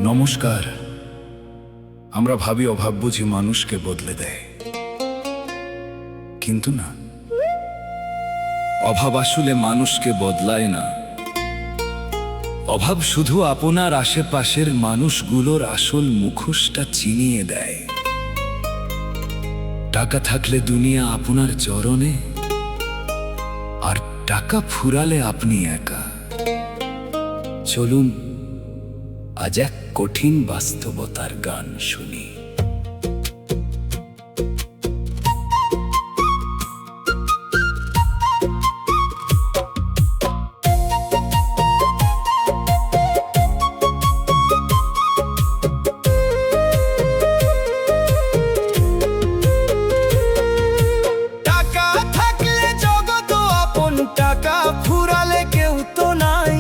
নমস্কার। আমরা ভাবি অভাব বুঝি মানুষকে বদলে দেয়, কিন্তু না, অভাব আসলে মানুষকে বদলায় না। অভাব শুধু আপনার আশেপাশের মানুষগুলোর আসল মুখোশটা চিনিয়ে দেয়। টাকা থাকলে দুনিয়া আপনার চরণে, আর টাকা ফুরালে আপনি একা। চলুন আজ এক কঠিন বাস্তবতার গান শুনি। টাকা থাকলে জগৎ আপন, টাকা ফুরালে কেউ তো নাই।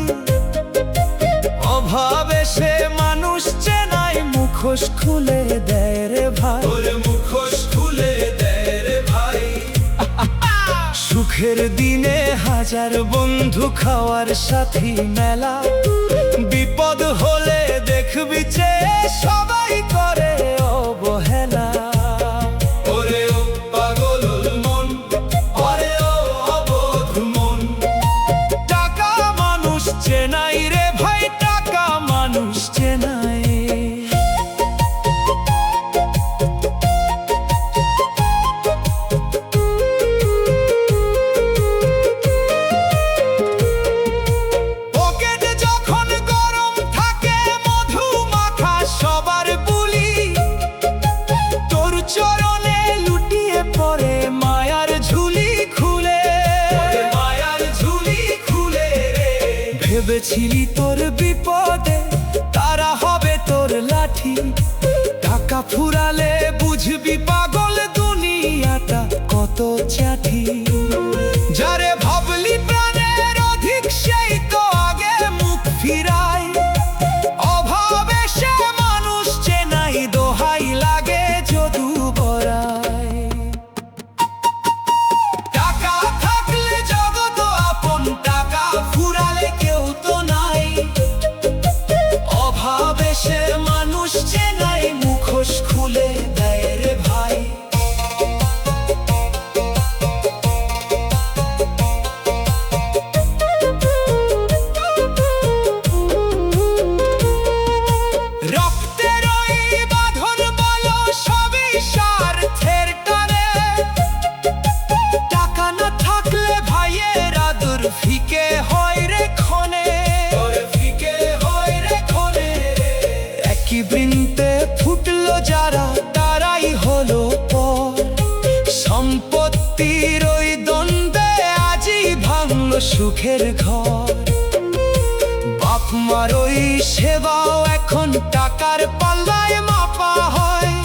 অভাবে সে মানুষ চেনাই, মুখোশ খুলে দেয় রে ভাই, মুখোশ খুলে দেয় রে ভাই। সুখের দিনে হাজার বন্ধু, খাওয়ার সাথী মেলা, বিপদ হলে দেখবি যে সবাই করে অবহেলা। ওরে ও পাগল মন, ওরে ও অবোধ মন, টাকা মানুষ চেনাই রে ভাই, টাকা মানুষ চেনাই। পকেট যখন গরম থাকে, মধু মাখা সবার বুলি, তোর চরণে লুটিয়ে পড়ে মায়ার ঝুলি খুলে, মায়ার ঝুলি খুলে রে। ভেবেছিলি তোর বিপদে তারা হবে তোর লাঠি, টাকা ফুরালে বুঝবি পাগল দুনিয়াটা কত চাঠি। যারে ভাবলি প্রাণের অধিক, সেই তো আগে মুখ ফিরায়। অভাবে সে মানুষ চেনাই, দোহাই লাগে যদু বড়াই। টাকা থাকলে জগৎ আপন, টাকা ফুরালে কেউ তো নাই। অভাবে সে মানুষ চেনাই, মুখোশ খুলে দেয় রে ভাই। রক্তের ওই বাঁধন বলো, সবই স্বার্থের টানে। টাকা না থাকলে ভাইয়ের আদর ফিকে হয় রে ক্ষণে, ফিকে হয় রে ক্ষণে। একই বৃন্তে ফুটলো যারা, তারাই হলো পর। সম্পত্তির ওই দ্বন্দ্বে আজই ভাঙলো সুখের ঘর। বাপ মার ওই সেবাও এখন টাকার পাল্লায় মাপা হয়।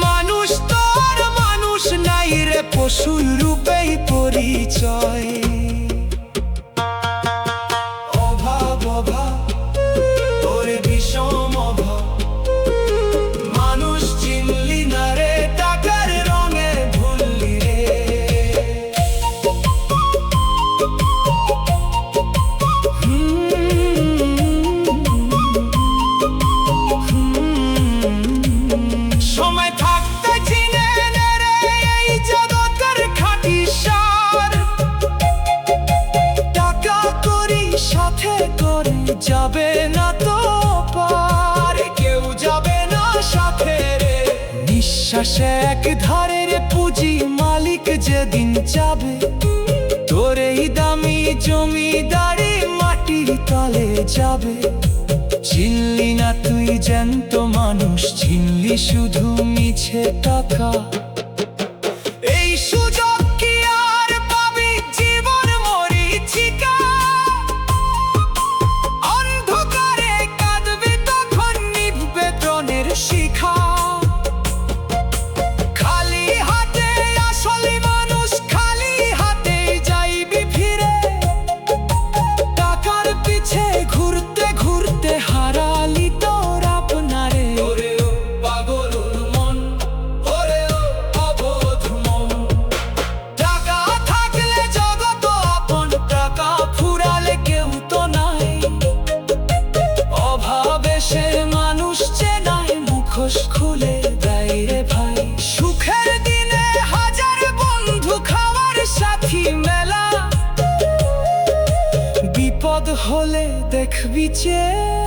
মানুষ তো আর মানুষ নাই রে, পশুর রূপেই পরিচয়। অভাব অভাব, ওরে বিষম অভাব, মানুষ চিনলি না রে, টাকার রঙে ভুললি রে। সময় থাকতে চিনে নে রে এই জগতের খাঁটি সার। টাকা করি সাথে করে যাবে না তো পার, কেউ যাবে না সাথে রে। নিঃশ্বাসে এক ধারে রে পুঁজি, মালিক যেদিন যাবে, তোর এই দামি জমিদারি মাটির তলে যাবে। চিনলি না তুই জ্যান্ত মানুষ, চিনলি শুধু মিছে টাকা। এই সুযোগ কি আর পাবি, জীবন মরীচিকা। অন্ধকারে কাঁদবি তখন, নিভবে প্রাণের শিখা। খালি হাতে আসলি মানুষ, খালি হাতে যাইবি ফিরে। টাকার পিছে ঘুরতে ঘুরতে হারালি তোর আপনারে। ওরে ও পাগল মন, ওরে ও হলে দেখবি চেয়ে